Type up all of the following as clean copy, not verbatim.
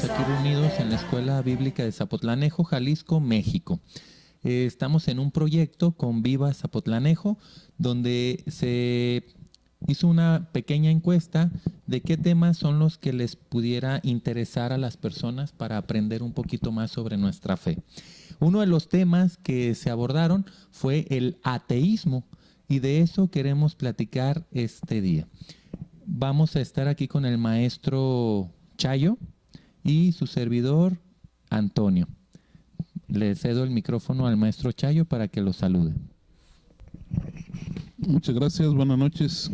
aquí reunidos en la Escuela Bíblica de Zapotlanejo, Jalisco, México. Estamos en un proyecto con Viva Zapotlanejo, donde se hizo una pequeña encuesta de qué temas son los que les pudiera interesar a las personas para aprender un poquito más sobre nuestra fe. Uno de los temas que se abordaron fue el ateísmo, y de eso queremos platicar este día. Vamos a estar aquí con el maestro Chayo y su servidor Antonio. Le cedo el micrófono al maestro Chayo para que lo salude. Muchas gracias, buenas noches.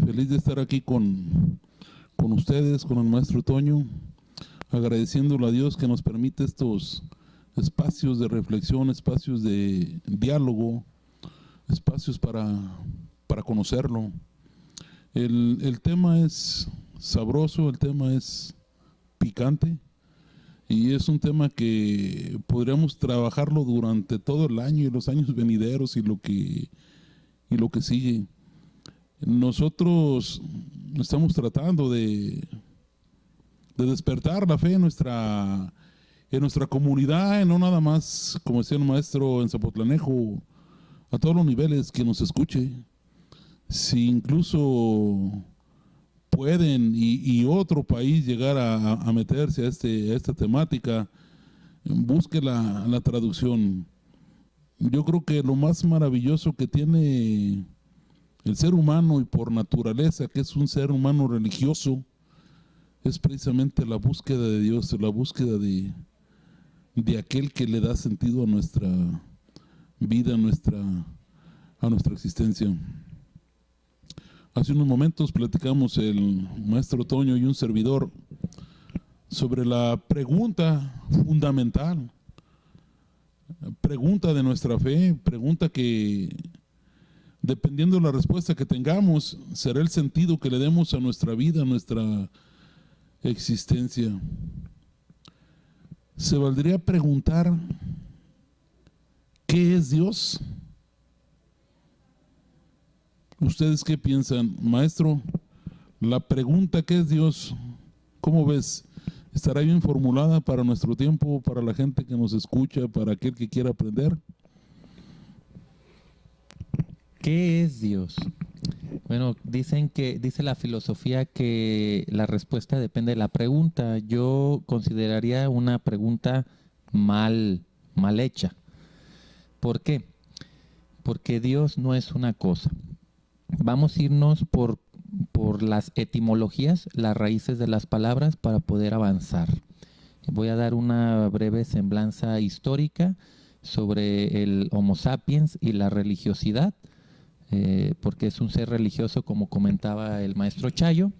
Feliz de estar aquí con ustedes, con el maestro Toño, agradeciéndole a Dios que nos permite estos espacios de reflexión, espacios de diálogo, espacios para conocerlo. El tema es sabroso, el tema es picante y es un tema que podríamos trabajarlo durante todo el año y los años venideros y lo que sigue. Nosotros estamos tratando de despertar la fe en nuestra comunidad, no nada más, como decía el maestro en Zapotlanejo, a todos los niveles que nos escuche. Si incluso pueden y otro país llegar a meterse a esta temática, busque la traducción. Yo creo que lo más maravilloso que tiene el ser humano y por naturaleza, que es un ser humano religioso, es precisamente la búsqueda de Dios, la búsqueda de aquel que le da sentido a nuestra vida, a nuestra existencia. Hace unos momentos platicamos el maestro Toño y un servidor sobre la pregunta fundamental, pregunta de nuestra fe, pregunta que dependiendo de la respuesta que tengamos, será el sentido que le demos a nuestra vida, a nuestra existencia. ¿Se valdría preguntar qué es Dios? ¿Ustedes qué piensan? Maestro, la pregunta ¿qué es Dios? ¿Cómo ves? ¿Estará bien formulada para nuestro tiempo, para la gente que nos escucha, para aquel que quiera aprender? ¿Qué es Dios? Bueno, dice la filosofía que la respuesta depende de la pregunta. Yo consideraría una pregunta mal hecha. ¿Por qué? Porque Dios no es una cosa. Vamos a irnos por las etimologías, las raíces de las palabras para poder avanzar. Voy a dar una breve semblanza histórica sobre el Homo sapiens y la religiosidad, porque es un ser religioso, como comentaba el maestro Chayo,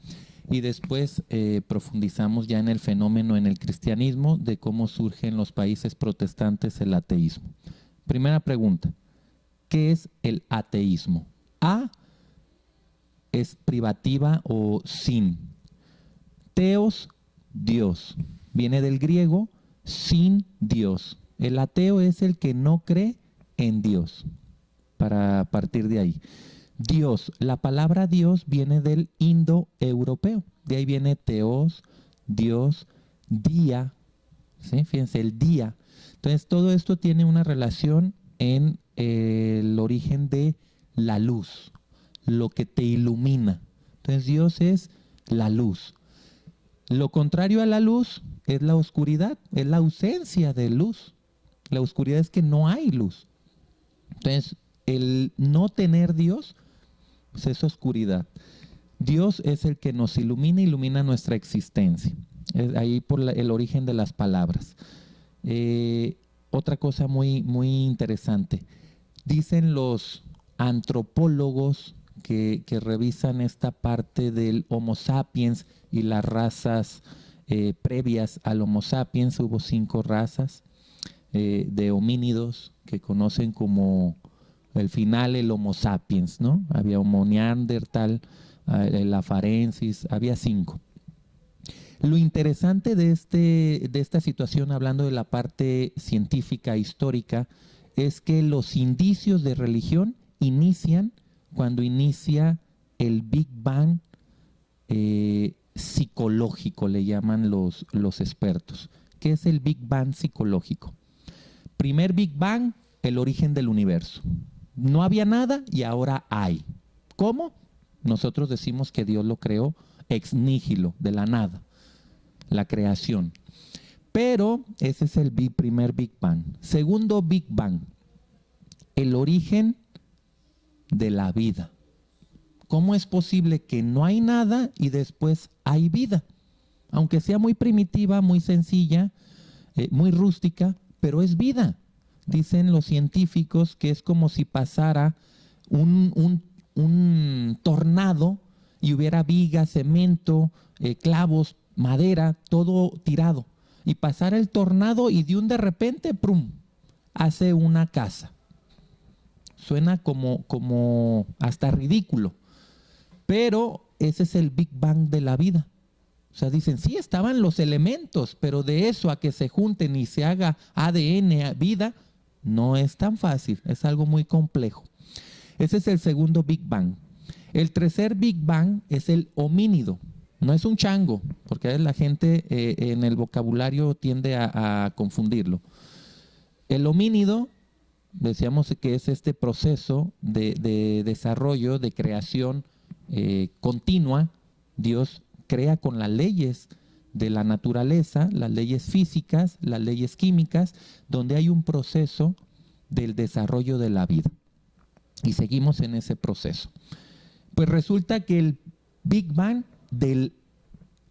y después profundizamos ya en el fenómeno en el cristianismo de cómo surge en los países protestantes el ateísmo. Primera pregunta, ¿qué es el ateísmo? A es privativa o sin. Teos, Dios. Viene del griego sin Dios. El ateo es el que no cree en Dios. Para partir de ahí. Dios, la palabra Dios viene del indoeuropeo. De ahí viene teos, Dios, día. ¿Sí? Fíjense, el día. Entonces todo esto tiene una relación en el origen de la luz, lo que te ilumina. Entonces Dios es la luz. Lo contrario a la luz es la oscuridad, es la ausencia de luz. La oscuridad es que no hay luz. Entonces el no tener Dios pues es oscuridad. Dios es el que nos ilumina nuestra existencia. Es ahí por el origen de las palabras. Otra cosa muy interesante. Dicen los antropólogos que revisan esta parte del Homo sapiens y las razas previas al Homo sapiens. Hubo 5 razas de homínidos que conocen como el final el Homo sapiens, ¿no? Había Homo neandertal, el afarensis, había 5. Lo interesante de esta situación, hablando de la parte científica, histórica, es que los indicios de religión inician cuando inicia el Big Bang psicológico, le llaman los expertos. ¿Qué es el Big Bang psicológico? Primer Big Bang, el origen del universo. No había nada y ahora hay. ¿Cómo? Nosotros decimos que Dios lo creó ex nihilo, de la nada, la creación. Pero ese es el primer Big Bang. Segundo Big Bang, el origen de la vida. ¿Cómo es posible que no hay nada y después hay vida? Aunque sea muy primitiva, muy sencilla, muy rústica, pero es vida. Dicen los científicos que es como si pasara un tornado y hubiera vigas, cemento, clavos, madera, todo tirado. Y pasara el tornado y de repente, ¡prum!, hace una casa. Suena como hasta ridículo. Pero ese es el Big Bang de la vida. O sea, dicen, sí, estaban los elementos, pero de eso a que se junten y se haga ADN, vida, no es tan fácil, es algo muy complejo. Ese es el segundo Big Bang. El tercer Big Bang es el homínido. No es un chango, porque la gente en el vocabulario tiende a confundirlo. El homínido, decíamos que es este proceso de desarrollo, de creación continua. Dios crea con las leyes de la naturaleza, las leyes físicas, las leyes químicas, donde hay un proceso del desarrollo de la vida. Y seguimos en ese proceso. Pues resulta que el Big Bang del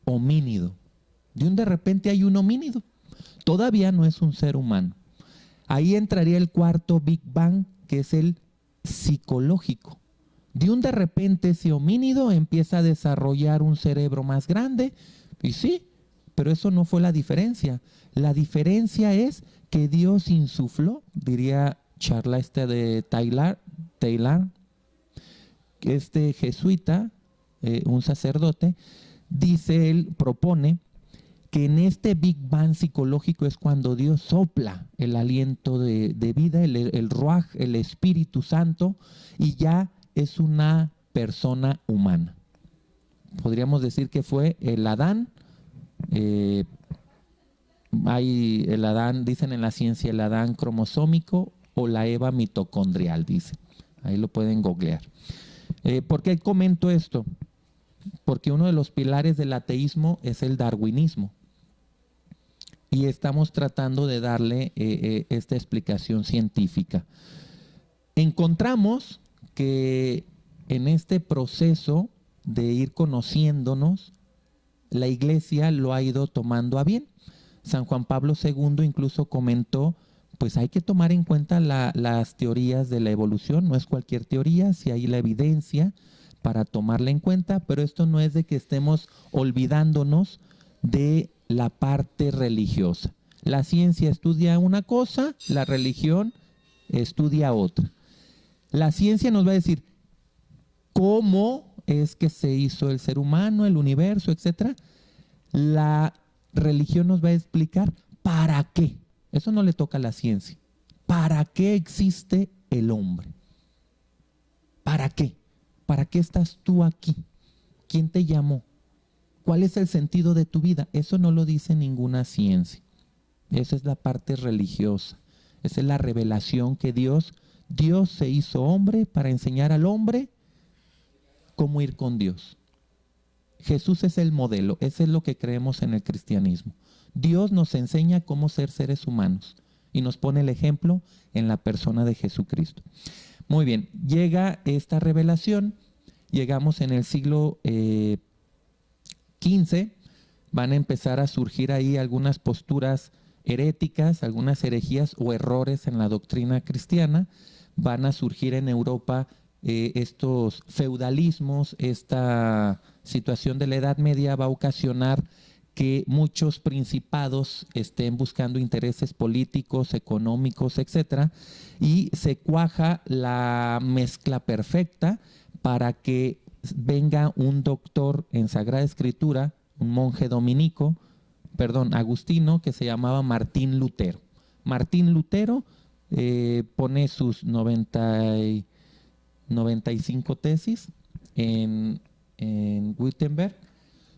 homínido, de repente hay un homínido, todavía no es un ser humano. Ahí entraría el cuarto Big Bang, que es el psicológico. De repente ese homínido empieza a desarrollar un cerebro más grande, y sí, pero eso no fue la diferencia. La diferencia es que Dios insufló, diría charla de Taylor, este jesuita, un sacerdote, dice él, propone que en este Big Bang psicológico es cuando Dios sopla el aliento de vida, el Ruaj, el Espíritu Santo, y ya es una persona humana. Podríamos decir que fue el Adán. Hay el Adán, dicen en la ciencia, el Adán cromosómico o la Eva mitocondrial, dice. Ahí lo pueden googlear. ¿Por qué comento esto? Porque uno de los pilares del ateísmo es el darwinismo. Y estamos tratando de darle esta explicación científica. Encontramos que en este proceso de ir conociéndonos, la Iglesia lo ha ido tomando a bien. San Juan Pablo II incluso comentó, pues hay que tomar en cuenta las teorías de la evolución, no es cualquier teoría, si hay la evidencia para tomarla en cuenta, pero esto no es de que estemos olvidándonos de la parte religiosa. La ciencia estudia una cosa, la religión estudia otra. La ciencia nos va a decir cómo es que se hizo el ser humano, el universo, etc. La religión nos va a explicar para qué. Eso no le toca a la ciencia. ¿Para qué existe el hombre? ¿Para qué? ¿Para qué estás tú aquí? ¿Quién te llamó? ¿Cuál es el sentido de tu vida? Eso no lo dice ninguna ciencia. Esa es la parte religiosa. Esa es la revelación que Dios se hizo hombre para enseñar al hombre cómo ir con Dios. Jesús es el modelo, eso es lo que creemos en el cristianismo. Dios nos enseña cómo ser seres humanos y nos pone el ejemplo en la persona de Jesucristo. Muy bien, llega esta revelación, llegamos en el siglo XV, van a empezar a surgir ahí algunas posturas heréticas, algunas herejías o errores en la doctrina cristiana, van a surgir en Europa estos feudalismos, esta situación de la Edad Media va a ocasionar que muchos principados estén buscando intereses políticos, económicos, etcétera, y se cuaja la mezcla perfecta para que venga un doctor en Sagrada Escritura, un monje agustino, que se llamaba Martín Lutero. Martín Lutero pone sus 95 tesis en Wittenberg,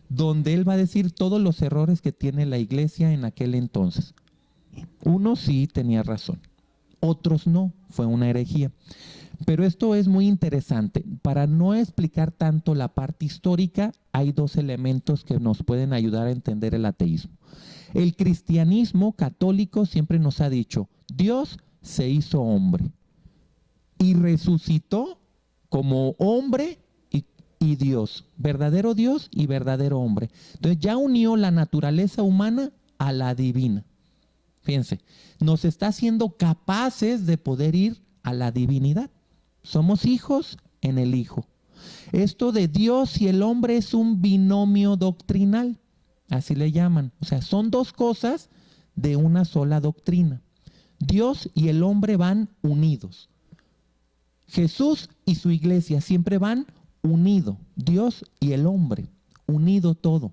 donde él va a decir todos los errores que tiene la iglesia en aquel entonces. Unos sí tenía razón, otros no, fue una herejía. Pero esto es muy interesante. Para no explicar tanto la parte histórica, hay dos elementos que nos pueden ayudar a entender el ateísmo. El cristianismo católico siempre nos ha dicho, Dios se hizo hombre y resucitó como hombre y Dios, verdadero Dios y verdadero hombre. Entonces ya unió la naturaleza humana a la divina. Fíjense, nos está haciendo capaces de poder ir a la divinidad. Somos hijos en el Hijo. Esto de Dios y el hombre es un binomio doctrinal, así le llaman. O sea, son dos cosas de una sola doctrina. Dios y el hombre van unidos. Jesús y su iglesia siempre van unidos. Dios y el hombre, unido todo.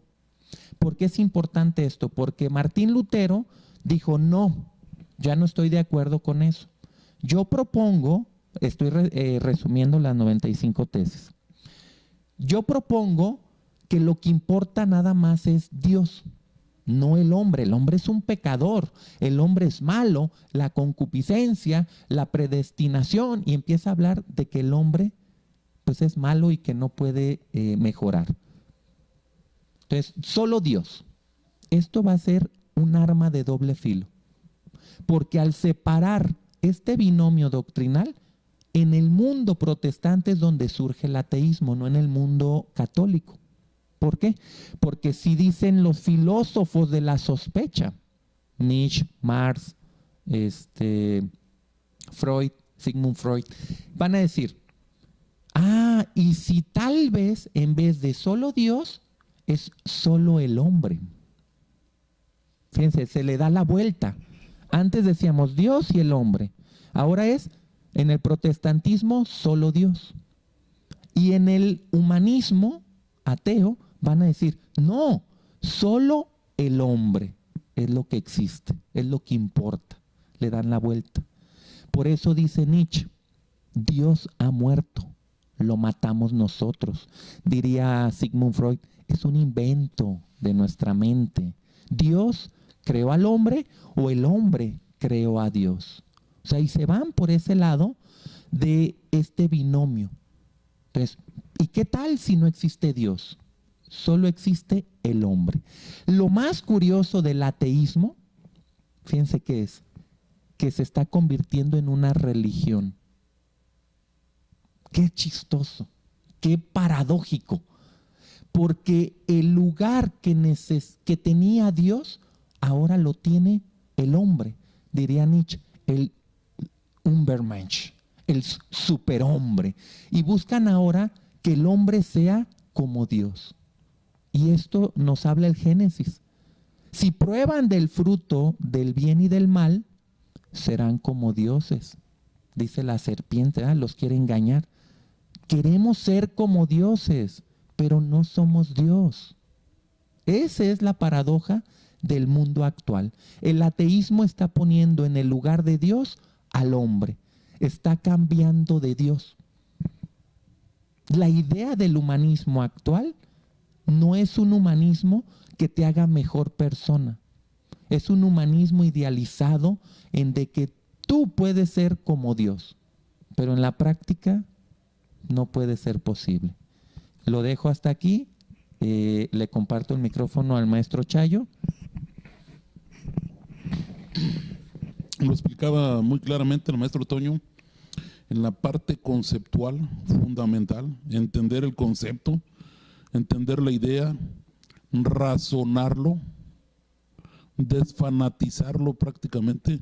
¿Por qué es importante esto? Porque Martín Lutero dijo, no, ya no estoy de acuerdo con eso. Yo propongo, estoy resumiendo las 95 tesis. Yo propongo que lo que importa nada más es Dios, no el hombre. El hombre es un pecador, el hombre es malo, la concupiscencia, la predestinación, y empieza a hablar de que el hombre pues es malo y que no puede mejorar. Entonces, solo Dios. Esto va a ser un arma de doble filo, porque al separar este binomio doctrinal, en el mundo protestante es donde surge el ateísmo, no en el mundo católico. ¿Por qué? Porque si dicen los filósofos de la sospecha, Nietzsche, Marx, Freud, Sigmund Freud, van a decir, y si tal vez en vez de solo Dios, es solo el hombre. Fíjense, se le da la vuelta. Antes decíamos Dios y el hombre. Ahora es, en el protestantismo, solo Dios. Y en el humanismo ateo van a decir, no, solo el hombre es lo que existe, es lo que importa. Le dan la vuelta. Por eso dice Nietzsche, Dios ha muerto, lo matamos nosotros. Diría Sigmund Freud, es un invento de nuestra mente. Dios creó al hombre o el hombre creó a Dios. O sea, y se van por ese lado de este binomio. Entonces, ¿y qué tal si no existe Dios? Solo existe el hombre. Lo más curioso del ateísmo, fíjense qué es, que se está convirtiendo en una religión. Qué chistoso, qué paradójico. Porque el lugar que tenía Dios, ahora lo tiene el hombre. Diría Nietzsche, el Übermensch, el superhombre. Y buscan ahora que el hombre sea como Dios. Y esto nos habla el Génesis. Si prueban del fruto del bien y del mal, serán como dioses. Dice la serpiente, los quiere engañar. Queremos ser como dioses, pero no somos Dios. Esa es la paradoja del mundo actual. El ateísmo está poniendo en el lugar de Dios al hombre. Está cambiando de Dios. La idea del humanismo actual no es un humanismo que te haga mejor persona. Es un humanismo idealizado en de que tú puedes ser como Dios, pero en la práctica no puede ser posible. Lo dejo hasta aquí. Le comparto el micrófono al maestro Chayo. Lo explicaba muy claramente el maestro Toño en la parte conceptual fundamental, entender el concepto, entender la idea, razonarlo, desfanatizarlo prácticamente.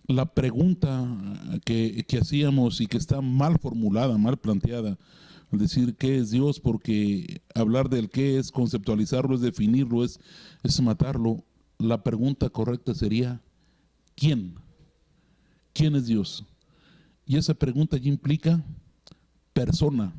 La pregunta que hacíamos y que está mal formulada, mal planteada, decir qué es Dios, porque hablar del qué es conceptualizarlo, es definirlo, es matarlo. La pregunta correcta sería ¿quién? ¿Quién es Dios? Y esa pregunta ya implica persona.